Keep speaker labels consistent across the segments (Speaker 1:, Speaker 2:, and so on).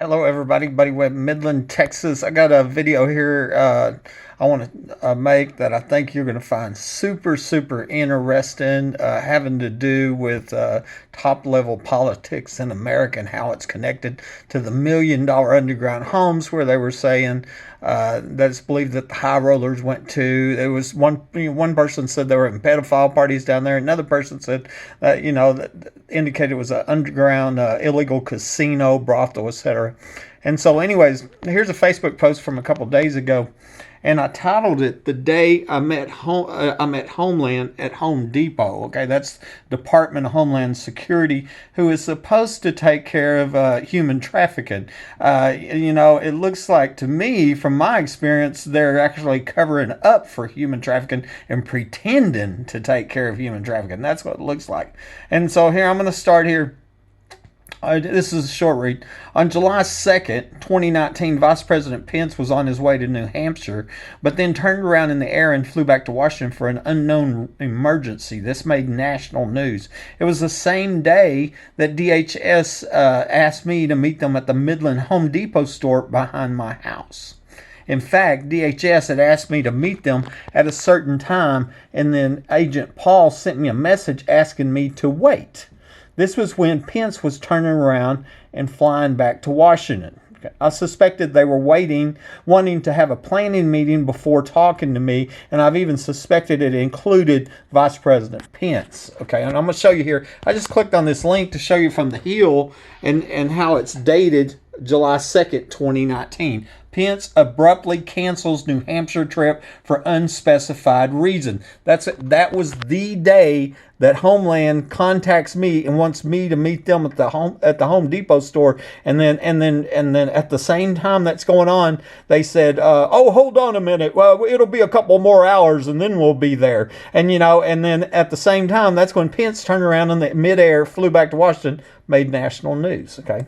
Speaker 1: Hello, everybody. Buddy Webb, Midland, Texas. I got a video here I want to make that I think you're going to find super, super interesting, having to do with top level politics in America and how it's connected to the $1 million underground homes where they were saying that it's believed that the high rollers went to. There was one person said they were in pedophile parties down there. Another person said that indicated it was an underground illegal casino, brothel, etc. And so, anyways, here's a Facebook post from a couple days ago, and I titled it "The Day I Met Homeland at Home Depot." Okay, that's Department of Homeland Security, who is supposed to take care of human trafficking. It looks like to me, from my experience, they're actually covering up for human trafficking and pretending to take care of human trafficking. That's what it looks like. And so here I'm going to start here. This is a short read. On July 2nd, 2019, Vice President Pence was on his way to New Hampshire, but then turned around in the air and flew back to Washington for an unknown emergency. This made national news. It was the same day that DHS asked me to meet them at the Midland Home Depot store behind my house. In fact, DHS had asked me to meet them at a certain time, and then Agent Paul sent me a message asking me to wait. This was when Pence was turning around and flying back to Washington. I suspected they were wanting to have a planning meeting before talking to me, and I've even suspected it included Vice President Pence. Okay, and I'm going to show you here. I just clicked on this link to show you from the Hill and how it's dated July 2nd, 2019. Pence abruptly cancels New Hampshire trip for unspecified reason. That was the day that Homeland contacts me and wants me to meet them at the Home Depot store, and then at the same time that's going on, they said, "Oh, hold on a minute. Well, it'll be a couple more hours, and then we'll be there." And then at the same time, that's when Pence turned around in the midair, flew back to Washington, made national news. Okay.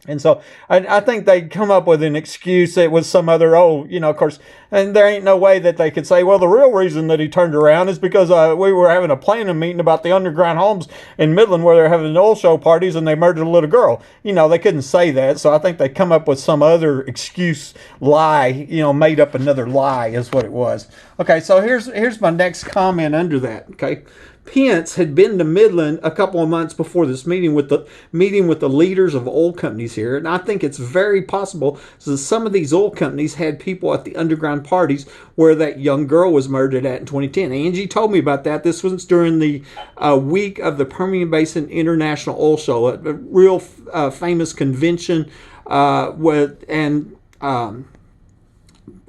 Speaker 1: And so I think they'd come up with an excuse. It was some other, of course, and there ain't no way that they could say, well, the real reason that he turned around is because we were having a planning meeting about the underground homes in Midland where they're having oil show parties and they murdered a little girl. They couldn't say that. So I think they come up with some other excuse, lie, made up another lie is what it was. Okay, so here's my next comment under that, okay? Pence had been to Midland a couple of months before this meeting with the leaders of oil companies here, and I think it's very possible that some of these oil companies had people at the underground parties where that young girl was murdered at in 2010. Angie told me about that. This was during the week of the Permian Basin International Oil Show, a real famous convention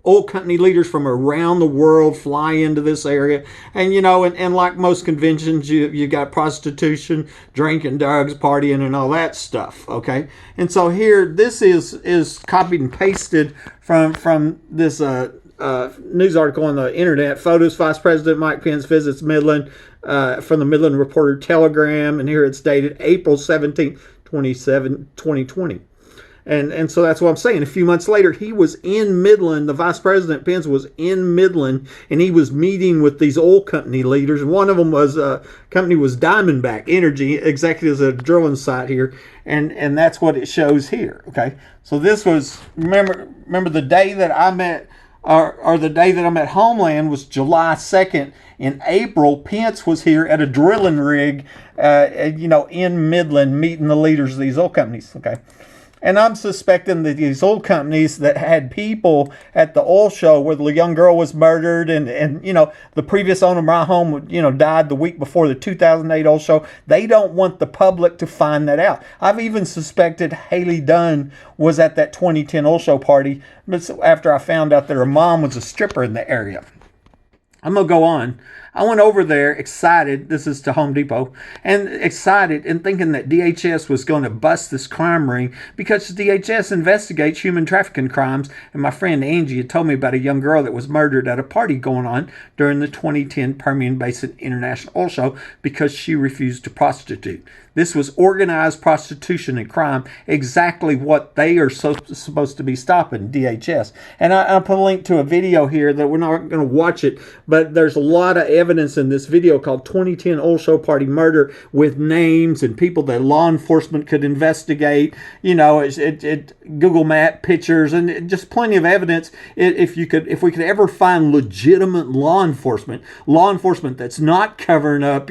Speaker 1: oil company leaders from around the world fly into this area. And like most conventions, you got prostitution, drinking, drugs, partying, and all that stuff, okay? And so here, this is copied and pasted from this news article on the internet. Photos, Vice President Mike Pence visits Midland, from the Midland Reporter Telegram, and here it's dated April 17th, 2020. And so that's what I'm saying. A few months later, he was in Midland. The Vice President Pence was in Midland, and he was meeting with these oil company leaders. And one of them was company was Diamondback Energy, executives at a drilling site here, and that's what it shows here. Okay, so this was remember the day that I met, or the day that I met Homeland was July 2nd. In April, Pence was here at a drilling rig, in Midland, meeting the leaders of these oil companies. Okay. And I'm suspecting that these oil companies that had people at the oil show where the young girl was murdered and the previous owner of my home, died the week before the 2008 oil show, they don't want the public to find that out. I've even suspected Haley Dunn was at that 2010 oil show party after I found out that her mom was a stripper in the area. I'm going to go on. I went over there excited, this is to Home Depot, and excited and thinking that DHS was going to bust this crime ring because DHS investigates human trafficking crimes, and my friend Angie had told me about a young girl that was murdered at a party going on during the 2010 Permian Basin International Oil Show because she refused to prostitute. This was organized prostitution and crime, exactly what they are supposed to be stopping, DHS. And I put a link to a video here that we're not going to watch it, but there's a lot of evidence in this video called 2010 Oil Show Party Murder with names and people that law enforcement could investigate. You know, it Google Map pictures and just plenty of evidence. If we could ever find legitimate law enforcement that's not covering up,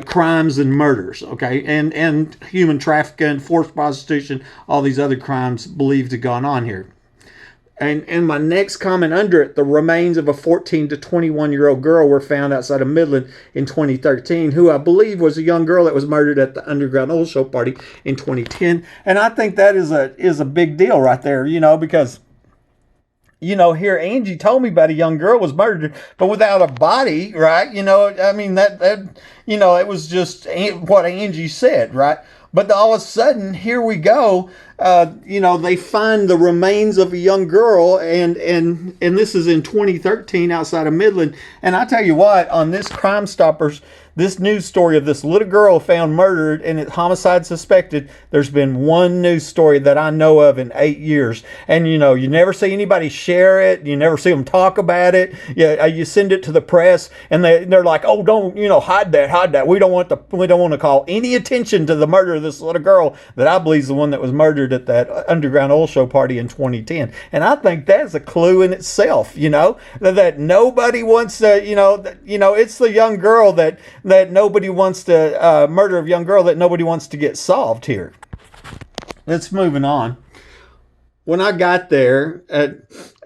Speaker 1: crimes and murders, okay, and human trafficking, forced prostitution, all these other crimes believed to have gone on here. And my next comment under it, the remains of a 14 to 21-year-old girl were found outside of Midland in 2013, who I believe was a young girl that was murdered at the Underground Oil Show Party in 2010. And I think that is a big deal right there, because here Angie told me about a young girl was murdered, but without a body, right? I mean, that it was just what Angie said, right? But all of a sudden, here we go. They find the remains of a young girl, and this is in 2013 outside of Midland. And I tell you what, on this Crime Stoppers, this news story of this little girl found murdered and homicide suspected, there's been one news story that I know of in 8 years. And, you never see anybody share it. You never see them talk about it. You send it to the press and they're like, oh, don't, hide that. We don't want to call any attention to the murder of this little girl that I believe is the one that was murdered at that Underground Oil Show Party in 2010. And I think that's a clue in itself, that nobody wants to, it's the young girl that nobody wants to, murder of young girl that nobody wants to get solved here. Let's moving on. When I got there,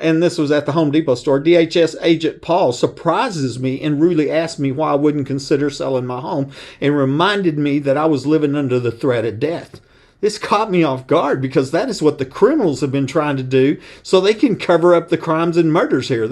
Speaker 1: and this was at the Home Depot store, DHS agent Paul surprises me and really asked me why I wouldn't consider selling my home and reminded me that I was living under the threat of death. This caught me off guard because that is what the criminals have been trying to do so they can cover up the crimes and murders here.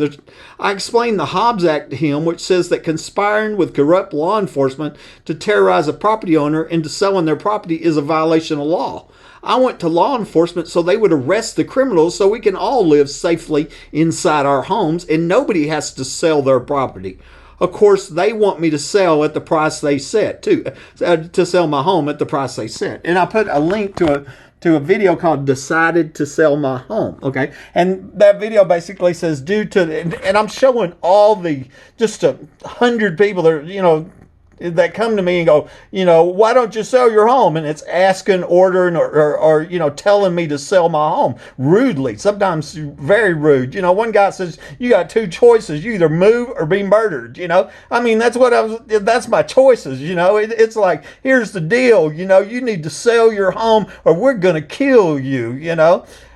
Speaker 1: I explained the Hobbs Act to him, which says that conspiring with corrupt law enforcement to terrorize a property owner into selling their property is a violation of law. I went to law enforcement so they would arrest the criminals so we can all live safely inside our homes and nobody has to sell their property. Of course, they want me to sell at the price they set, too, to sell my home at the price they set. And I put a link to a video called Decided to Sell My Home, okay? And that video basically says, and I'm showing just 100 people that, that come to me and go, why don't you sell your home? And it's asking, ordering, or telling me to sell my home rudely, sometimes very rude. One guy says, you got two choices. You either move or be murdered, I mean, that's my choices, it's like, here's the deal, you need to sell your home or we're going to kill you,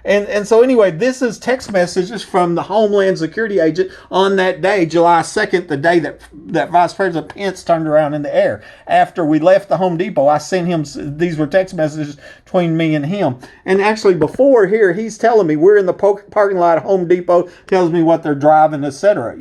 Speaker 1: And so anyway, this is text messages from the Homeland Security agent on that day, July 2nd, the day that Vice President Pence turned around in the air. After we left the Home Depot, I sent him, these were text messages between me and him. And actually before here, he's telling me we're in the parking lot of Home Depot, tells me what they're driving, etc.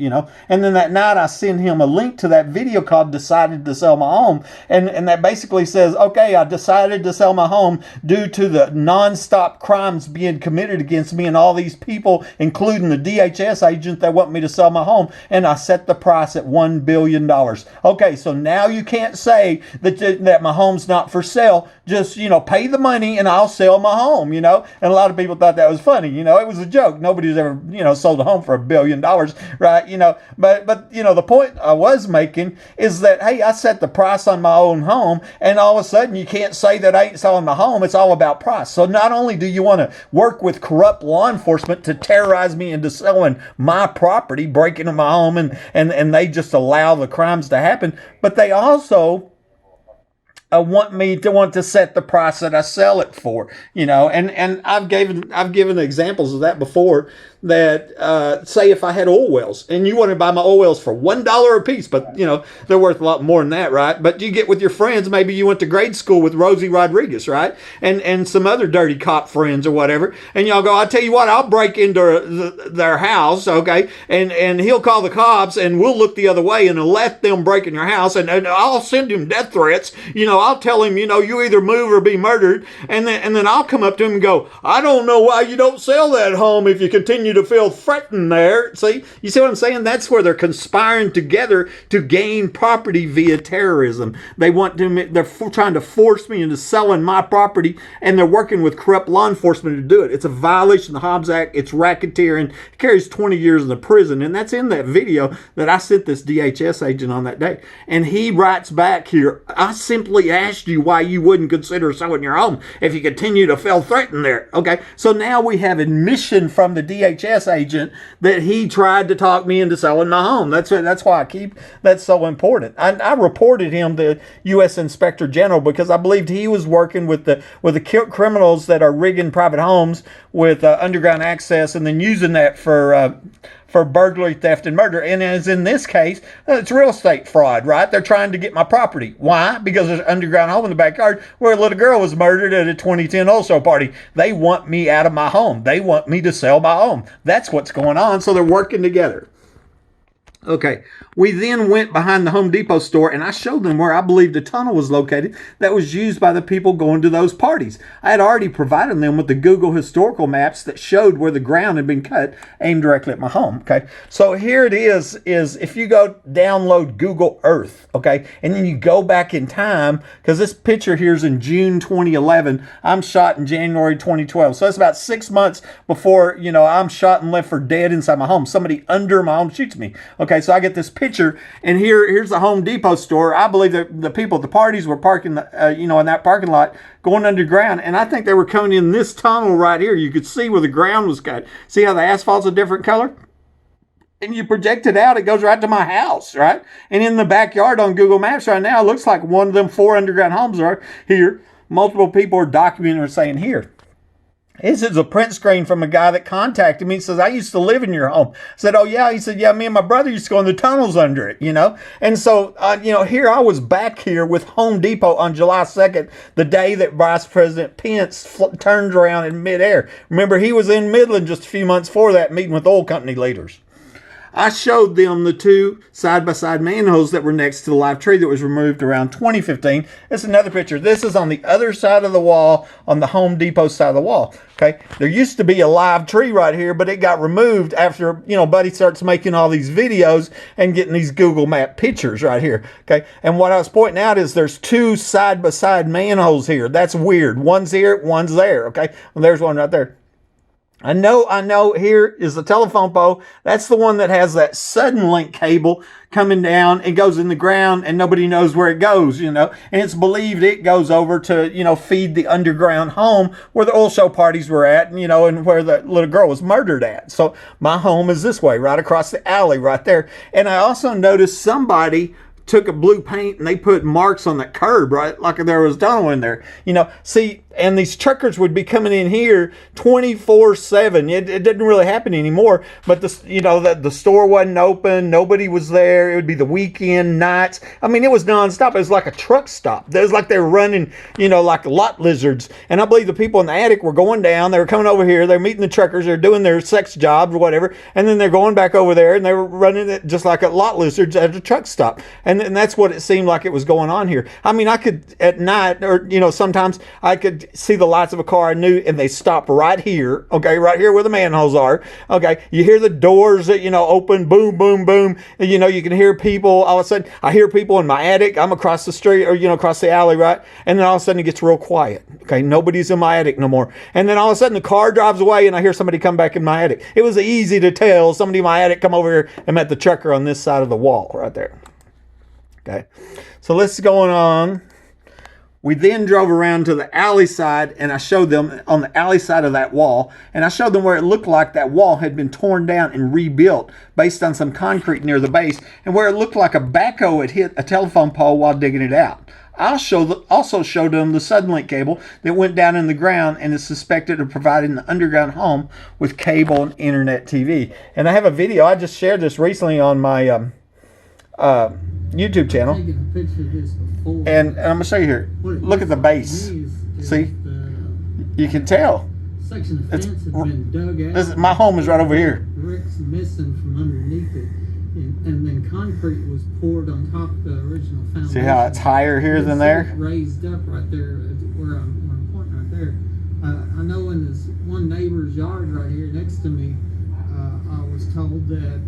Speaker 1: And then that night I send him a link to that video called Decided to Sell My Home. And that basically says, okay, I decided to sell my home due to the nonstop crimes being committed against me and all these people, including the DHS agent that want me to sell my home, and I set the price at $1 billion. Okay, so now you can't say that my home's not for sale. Just, pay the money and I'll sell my home, And a lot of people thought that was funny, it was a joke. Nobody's ever, sold a home for $1 billion, right? But the point I was making is that, hey, I set the price on my own home, and all of a sudden you can't say that I ain't selling my home. It's all about price. So not only do you want to work with corrupt law enforcement to terrorize me into selling my property, breaking into my home, and they just allow the crimes to happen, but they also want to set the price that I sell it for, and I've given examples of that before. That say if I had oil wells and you want to buy my oil wells for $1 a piece, but they're worth a lot more than that, right? But you get with your friends, maybe you went to grade school with Rosie Rodriguez, right? And some other dirty cop friends or whatever, and y'all go, I'll tell you what, I'll break into their house, okay, and he'll call the cops and we'll look the other way and let them break in your house, and I'll send him death threats, I'll tell him, you either move or be murdered. And then I'll come up to him and go, I don't know why you don't sell that home if you continue to feel threatened there. See? You see what I'm saying? That's where they're conspiring together to gain property via terrorism. They're trying to force me into selling my property, and they're working with corrupt law enforcement to do it. It's a violation of the Hobbs Act. It's racketeering. It carries 20 years in the prison. And that's in that video that I sent this DHS agent on that day. And he writes back here, I simply asked you why you wouldn't consider selling your home if you continue to feel threatened there. Okay, so now we have admission from the DHS agent that he tried to talk me into selling my home. That's why that's so important. I reported him to U.S. Inspector General because I believed he was working with the criminals that are rigging private homes with underground access and then using that for burglary, theft, and murder. And as in this case, it's real estate fraud, right? They're trying to get my property. Why? Because there's an underground home in the backyard where a little girl was murdered at a 2010 also party. They want me out of my home. They want me to sell my home. That's what's going on. So they're working together. Okay, we then went behind the Home Depot store and I showed them where I believed the tunnel was located that was used by the people going to those parties. I had already provided them with the Google historical maps that showed where the ground had been cut aimed directly at my home. Okay, so here it is if you go download Google Earth, okay, and then you go back in time, because this picture here is in June 2011. I'm shot in January 2012. So that's about 6 months before, I'm shot and left for dead inside my home. Somebody under my home shoots me. Okay, so I get this picture, and here's the Home Depot store. I believe that the people at the parties were parking, in that parking lot, going underground, and I think they were coming in this tunnel right here. You could see where the ground was cut. See how the asphalt's a different color? And you project it out, it goes right to my house, right? And in the backyard on Google Maps right now, it looks like one of them 4 underground homes are here. Multiple people are documenting or saying here. This is a print screen from a guy that contacted me. He says, I used to live in your home. I said, oh, yeah. He said, yeah, me and my brother used to go in the tunnels under it, And so, here I was back here with Home Depot on July 2nd, the day that Vice President Pence turned around in midair. Remember, he was in Midland just a few months before that meeting with oil company leaders. I showed them the 2 side-by-side manholes that were next to the live tree that was removed around 2015. It's another picture. This is on the other side of the wall, on the Home Depot side of the wall. Okay, there used to be a live tree right here, but it got removed after, Buddy starts making all these videos and getting these Google Map pictures right here. Okay, and what I was pointing out is there's 2 side-by-side manholes here. That's weird. One's here, one's there. Okay, well, there's one right there. I know, here is the telephone pole. That's the one that has that sudden link cable coming down and goes in the ground and nobody knows where it goes, And it's believed it goes over to, feed the underground home where the oil show parties were at, and where the little girl was murdered at. So my home is this way, right across the alley right there. And I also noticed somebody took a blue paint and they put marks on that curb, right? Like there was tunnel in there. See, and these truckers would be coming in here 24/7. It didn't really happen anymore, but the store wasn't open. Nobody was there. It would be the weekend, nights. I mean, it was nonstop. It was like a truck stop. It was like they were running, like lot lizards. And I believe the people in the attic were going down. They were coming over here. They're meeting the truckers. They're doing their sex jobs or whatever. And then they're going back over there and they were running it just like a lot lizards at a truck stop. And that's what it seemed like it was going on here. I mean, I could at night or, sometimes I could see the lights of a car I knew, and they stop right here, okay, right here where the manholes are, okay. You hear the doors that, open, boom, boom, boom, and, you can hear people. All of a sudden, I hear people in my attic. I'm across the street or, across the alley, right? And then all of a sudden it gets real quiet, okay. Nobody's in my attic no more. And then all of a sudden the car drives away and I hear somebody come back in my attic. It was easy to tell somebody in my attic come over here and met the trucker on this side of the wall right there. Okay, so let's go on. We then drove around to the alley side, and I showed them on the alley side of that wall, and I showed them where it looked like that wall had been torn down and rebuilt based on some concrete near the base, and where it looked like a backhoe had hit a telephone pole while digging it out. I also showed them the Suddenlink cable that went down in the ground and is suspected of providing the underground home with cable and internet TV. And I have a video. I just shared this recently on my YouTube channel. And I'm going to show you here. Look at the base. See? You can tell.
Speaker 2: Section of fence has been dug out.
Speaker 1: My home is right over here.
Speaker 2: Bricks missing from underneath it. and then concrete was poured on top of the original foundation.
Speaker 1: See how it's higher here than there?
Speaker 2: Raised up right there where I'm pointing right there. I know in this one neighbor's yard right here next to me, I was told that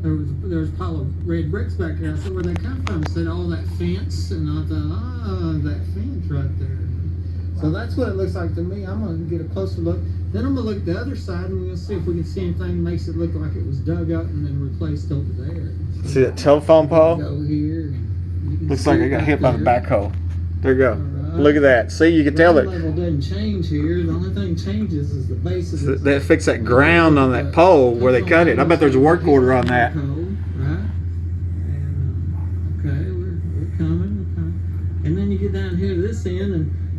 Speaker 2: there was a pile of red bricks back here. I said, where they come from? I said, oh, that fence. And I thought, that fence right there. So that's what it looks like to me. I'm going to get a closer look. Then I'm going to look at the other side and we'll see if we can see anything that makes it look like it was dug up and then replaced over there.
Speaker 1: See that telephone pole?
Speaker 2: Go here.
Speaker 1: Looks like it got hit by the backhoe. There you go.
Speaker 2: Right.
Speaker 1: Look at that. See, you can tell that.
Speaker 2: The level doesn't change here. The only thing changes is the base of it.
Speaker 1: They fix that ground on that pole where they cut it. I bet there's a work order on that.
Speaker 2: Right. And, okay, we're coming. And then you get down here to this end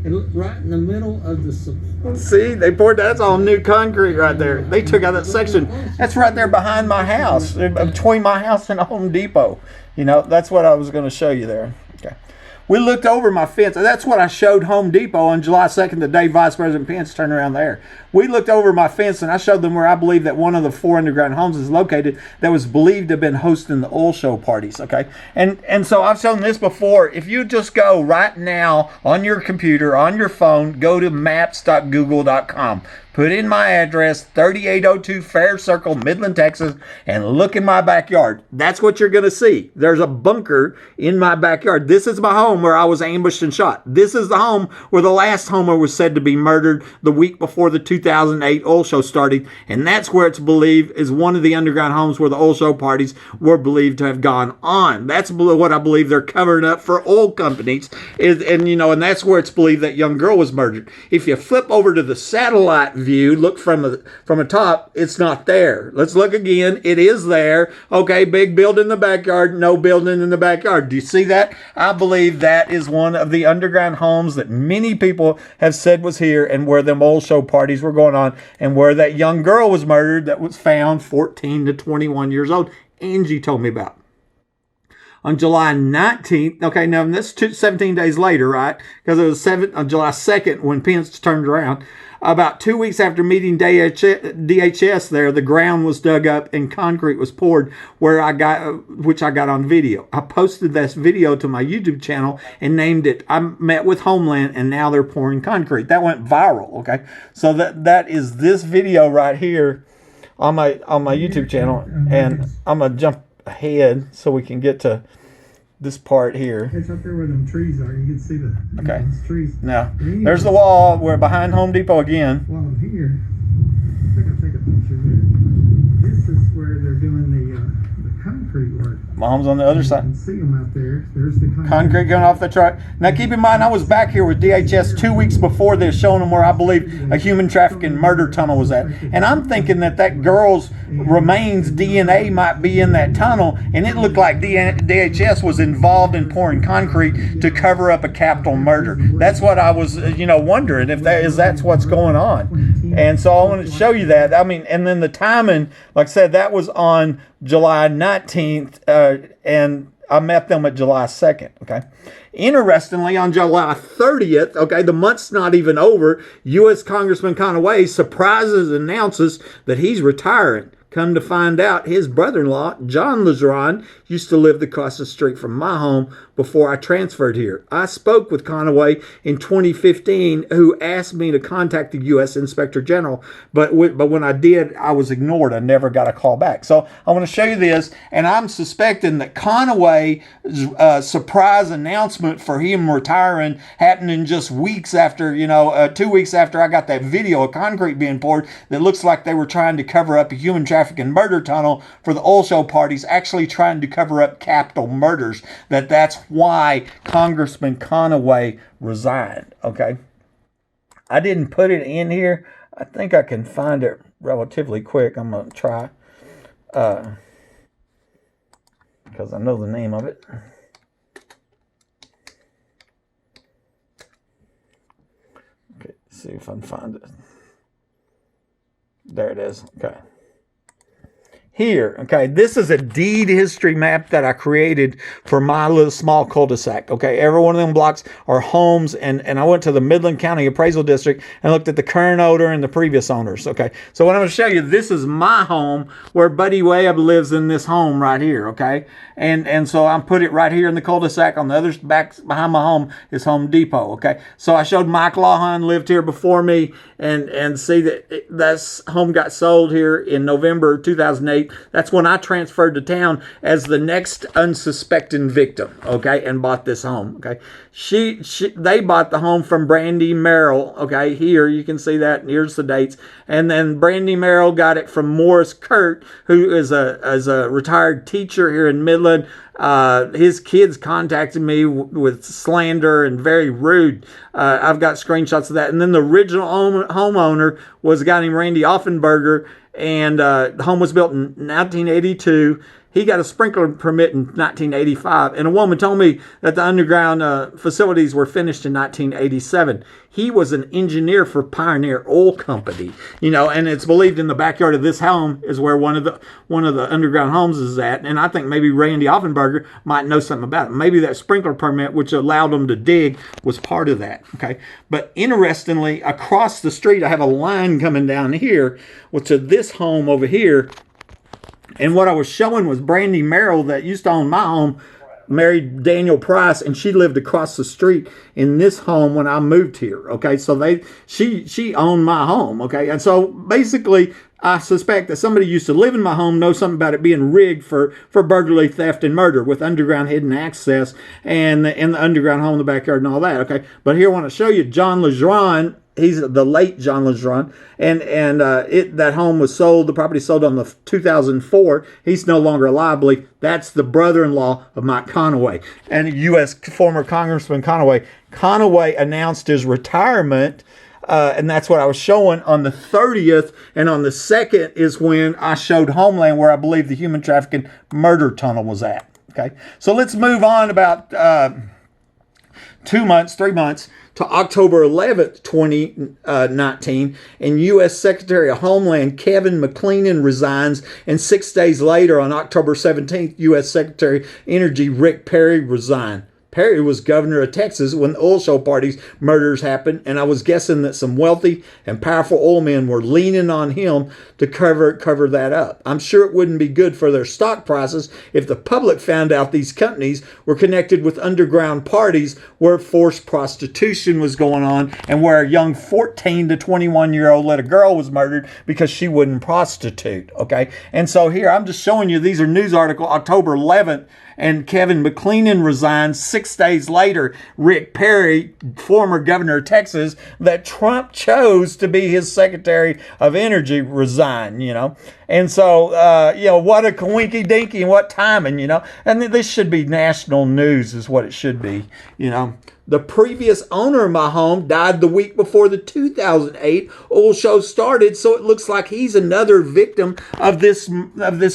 Speaker 2: and right in the middle of the support.
Speaker 1: See, they poured that's all new concrete right there. They took out that section. That's right there behind my house, between my house and Home Depot. You know, that's what I was going to show you there. Okay. We looked over my fence. That's what I showed Home Depot on July 2nd, the day Vice President Pence turned around there. We looked over my fence and I showed them where I believe that one of the 4 underground homes is located that was believed to have been hosting the oil show parties, okay? And so I've shown this before. If you just go right now on your computer, on your phone, go to maps.google.com. Put in my address, 3802 Fair Circle, Midland, Texas, and look in my backyard. That's what you're going to see. There's a bunker in my backyard. This is my home where I was ambushed and shot. This is the home where the last homer was said to be murdered the week before the 2008 oil show started. And that's where it's believed is one of the underground homes where the oil show parties were believed to have gone on. That's what I believe they're covering up for oil companies. And that's where it's believed that young girl was murdered. If you flip over to the satellite view, look from a top, it's not there. Let's look again. It is there. Okay, big building in the backyard, no building in the backyard. Do you see that? I believe that is one of the underground homes that many people have said was here and where them oil show parties were going on and where that young girl was murdered that was found 14 to 21 years old. Angie told me about. On July 19th, okay, now that's 17 days later, right? Because it was on July 2nd when Pence turned around. About 2 weeks after meeting DHS there, the ground was dug up and concrete was poured which I got on video. I posted this video to my YouTube channel and named it, I Met with Homeland and Now They're Pouring Concrete. That went viral, okay? So that is this video right here on my YouTube channel. And I'm going to jump ahead so we can get to this part here.
Speaker 2: It's up there where them trees are. You can see the trees.
Speaker 1: Now, there's the wall. We're behind Home Depot again.
Speaker 2: While I'm here, I think I'll take a picture here. This is where they're doing the concrete work.
Speaker 1: My home's on the other side.
Speaker 2: You can see them out there. There's the
Speaker 1: concrete going off the truck. Now, keep in mind, I was back here with DHS 2 weeks before this, showing them where I believe a human trafficking murder tunnel was at. And I'm thinking that girl's remains DNA might be in that tunnel, and it looked like DHS was involved in pouring concrete to cover up a capital murder. That's what I was, wondering if that's what's going on. And so I wanted to show you that. I mean, and then the timing, like I said, that was on July 19th, and I met them at July 2nd, okay? Interestingly, on July 30th, okay, the month's not even over, U.S. Congressman Conaway surprises and announces that he's retiring. Come to find out, his brother-in-law, John Lazaron, used to live across the street from my home before I transferred here. I spoke with Conaway in 2015, who asked me to contact the U.S. Inspector General, but when I did, I was ignored. I never got a call back. So I want to show you this, and I'm suspecting that Conaway's surprise announcement for him retiring happened in just weeks after, 2 weeks after I got that video of concrete being poured that looks like they were trying to cover up a human trafficking murder tunnel for the oil show parties, actually trying to cover up capital murders. That's why Congressman Conaway resigned, okay? I didn't put it in here. I think I can find it relatively quick. I'm going to try because I know the name of it. Okay, see if I can find it. There it is. Okay. here. Okay, this is a deed history map that I created for my little small cul-de-sac. Okay, every one of them blocks are homes, and I went to the Midland County Appraisal District and looked at the current owner and the previous owners. Okay, so what I'm going to show you, this is my home where Buddy Webb lives in this home right here. Okay, and so I'm put it right here in the cul-de-sac. On the other back behind my home is Home Depot. Okay, so I showed Mike Lawhon lived here before me, and see that this home got sold here in November 2008. That's when I transferred to town as the next unsuspecting victim, okay, and bought this home, okay. They bought the home from Brandy Merrill, okay. Here you can see that. Here's the dates, and then Brandy Merrill got it from Morris Kurt, who is a retired teacher here in Midland. His kids contacted me with slander and very rude. I've got screenshots of that. And then the original homeowner was a guy named Randy Offenberger, and the home was built in 1982. He got a sprinkler permit in 1985, and a woman told me that the underground facilities were finished in 1987. He was an engineer for Pioneer Oil Company, and it's believed in the backyard of this home is where one of the underground homes is at. And I think maybe Randy Offenberger might know something about it. Maybe that sprinkler permit, which allowed them to dig, was part of that. Okay, but interestingly, across the street, I have a line coming down here, to this home over here. And what I was showing was Brandy Merrill, that used to own my home, married Daniel Price, and she lived across the street in this home when I moved here. Okay, so she owned my home. Okay, and so basically, I suspect that somebody used to live in my home, knows something about it being rigged for burglary, theft, and murder, with underground hidden access and in the underground home in the backyard and all that. Okay, but here I want to show you John LeJean. He's the late John LeJean, and that home was sold. The property sold on the 2004. He's no longer alive, I believe. That's the brother-in-law of Mike Conaway, and U.S. former Congressman Conaway. Conaway announced his retirement, and that's what I was showing on the 30th. And on the 2nd is when I showed Homeland, where I believe the human trafficking murder tunnel was at. Okay, so let's move on about 3 months. To October 11th, 2019, and U.S. Secretary of Homeland Kevin McClellan resigns, and 6 days later, on October 17th, U.S. Secretary of Energy Rick Perry resigned. Perry was governor of Texas when the oil show parties murders happened, and I was guessing that some wealthy and powerful oil men were leaning on him to cover that up. I'm sure it wouldn't be good for their stock prices if the public found out these companies were connected with underground parties where forced prostitution was going on, and where a young 14 to 21-year-old little girl was murdered because she wouldn't prostitute. Okay, and so here I'm just showing you, these are news article October 11th. And Kevin McClellan resigned. 6 days later, Rick Perry, former governor of Texas, that Trump chose to be his Secretary of Energy, resigned, And so, what a coinky dinky and what timing, And this should be national news is what it should be, The previous owner of my home died the week before the 2008 oil show started, so it looks like he's another victim of this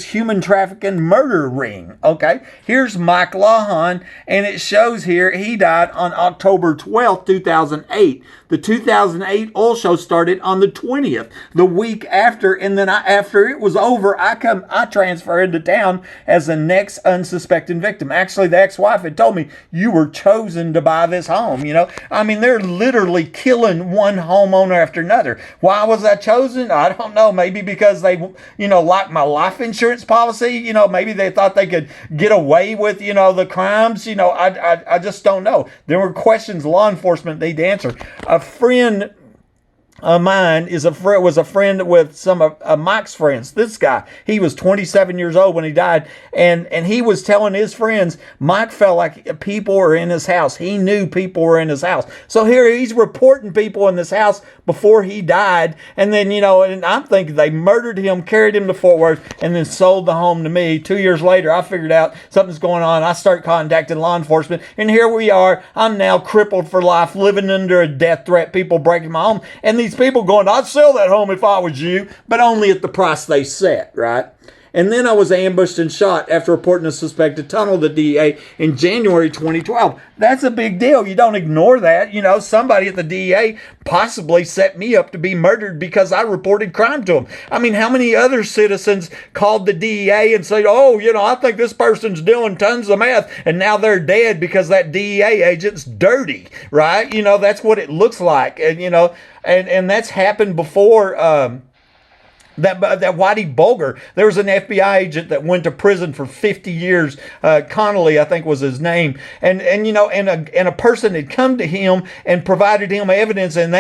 Speaker 1: human trafficking murder ring. Okay, here's Mike Lawhon, and it shows here he died on October 12th, 2008. The 2008 oil show started on the 20th, the week after, and then after it was over, I transfer into town as the next unsuspecting victim. Actually, the ex-wife had told me, you were chosen to buy this home. I mean, they're literally killing one homeowner after another. Why was I chosen? I don't know. Maybe because they, like my life insurance policy. Maybe they thought they could get away with, the crimes. I just don't know. There were questions law enforcement need to answer. A friend of mine was a friend with some of Mike's friends. This guy, he was 27 years old when he died, and he was telling his friends, Mike felt like people were in his house. He knew people were in his house. So here he's reporting people in this house before he died, and then, and I'm thinking they murdered him, carried him to Fort Worth, and then sold the home to me. 2 years later, I figured out something's going on. I start contacting law enforcement, and here we are. I'm now crippled for life, living under a death threat, people breaking my home, and these people going, I'd sell that home if I was you, but only at the price they set, right? And then I was ambushed and shot after reporting a suspected tunnel to the DEA in January 2012. That's a big deal. You don't ignore that. You know, somebody at the DEA possibly set me up to be murdered because I reported crime to them. I mean, how many other citizens called the DEA and said, oh, you know, I think this person's doing tons of meth, and now they're dead because that DEA agent's dirty, right? You know, that's what it looks like. And, you know, and that's happened before. That Whitey Bulger, there was an FBI agent that went to prison for 50 years. Connolly, I think was his name, and you know, and a person had come to him and provided him evidence, and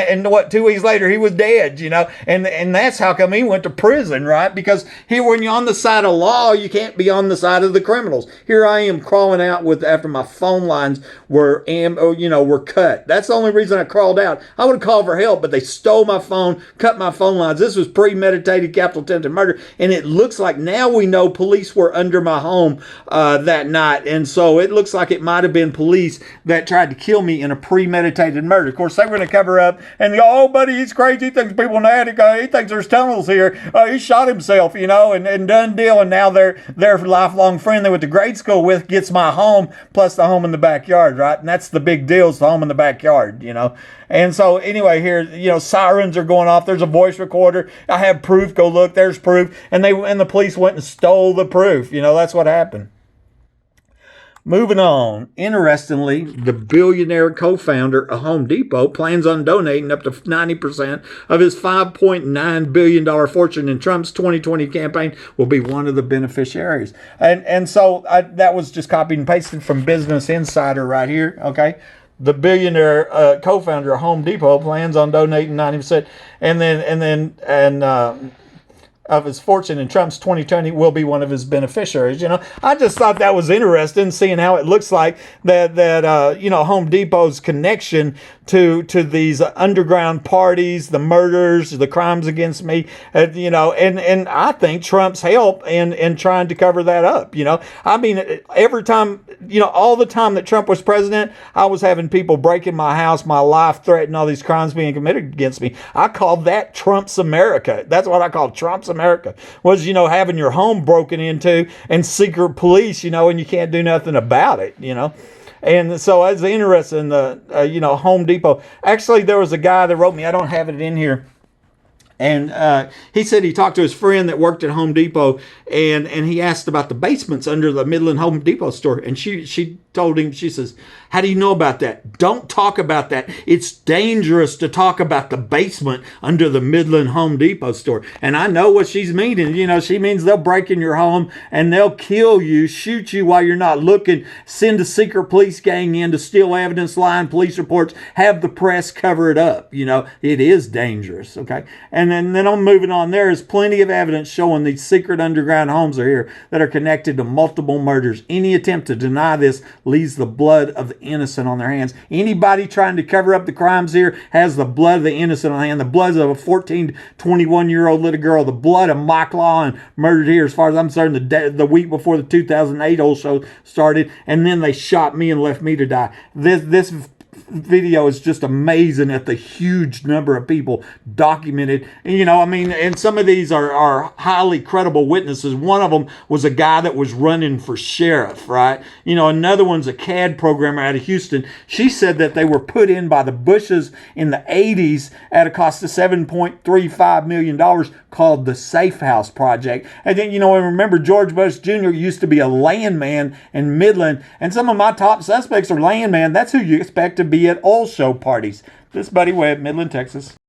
Speaker 1: 2 weeks later he was dead. You know, and that's how come he went to prison, right? Because here, when you're on the side of law, you can't be on the side of the criminals. Here I am crawling out after my phone lines were cut. That's the only reason I crawled out. I would have called for help, but they stole my phone, cut my phone lines. This was premeditated capital attempted murder, and it looks like now we know police were under my home that night, and so it looks like it might have been police that tried to kill me in a premeditated murder. Of course, they were going to cover up and go, oh, buddy, he's crazy. He thinks people in the attic. He thinks there's tunnels here. He shot himself, you know, and done deal. And now their lifelong friend they went to grade school with gets my home plus the home in the backyard, right? And that's the big deal, is the home in the backyard, you know. And so anyway, here, you know, sirens are going off. There's a voice recorder. I have proof. Go look. There's proof. And the police went and stole the proof. You know, that's what happened. Moving on. Interestingly, the billionaire co-founder of Home Depot plans on donating up to 90% of his $5.9 billion fortune in Trump's 2020 campaign. Will be one of the beneficiaries. And so that was just copied and pasted from Business Insider right here. Okay. The billionaire co-founder of Home Depot plans on donating 90%, and of his fortune in Trump's 2020 will be one of his beneficiaries. You know, I just thought that was interesting, seeing how it looks like that you know, Home Depot's connection to these underground parties, the murders, the crimes against me, you know, and I think Trump's help in trying to cover that up. You know, I mean, every time, you know, all the time that Trump was president, I was having people breaking my house, my life threatened, all these crimes being committed against me. I called that Trump's America. That's what I called Trump's America, was, you know, having your home broken into and secret police, you know, and you can't do nothing about it, you know. And so I was interested in the, you know, Home Depot. Actually, there was a guy that wrote me, I don't have it in here. And he said he talked to his friend that worked at Home Depot, and he asked about the basements under the Midland Home Depot store. And she told him, she says, how do you know about that? Don't talk about that. It's dangerous to talk about the basement under the Midland Home Depot store. And I know what she's meaning. You know, she means they'll break in your home and they'll kill you, shoot you while you're not looking, send a secret police gang in to steal evidence, lie in police reports, have the press cover it up. You know, it is dangerous, okay? And then I'm moving on. There is plenty of evidence showing these secret underground homes are here that are connected to multiple murders. Any attempt to deny this leaves the blood of the innocent on their hands. Anybody trying to cover up the crimes here has the blood of the innocent on hand. The blood of a 14, 21-year-old little girl. The blood of Mike Lawson murdered here, as far as I'm concerned, the week before the 2008 old show started. And then they shot me and left me to die. This video is just amazing at the huge number of people documented. And, you know, I mean, and some of these are highly credible witnesses. One of them was a guy that was running for sheriff, right? You know, another one's a CAD programmer out of Houston. She said that they were put in by the Bushes in the 80s at a cost of $7.35 million, called the Safe House Project. And then, you know, and remember, George Bush Jr. used to be a landman in Midland, and some of my top suspects are landman. That's who you expect to be at oil show parties. This Buddy Webb, Midland, Texas.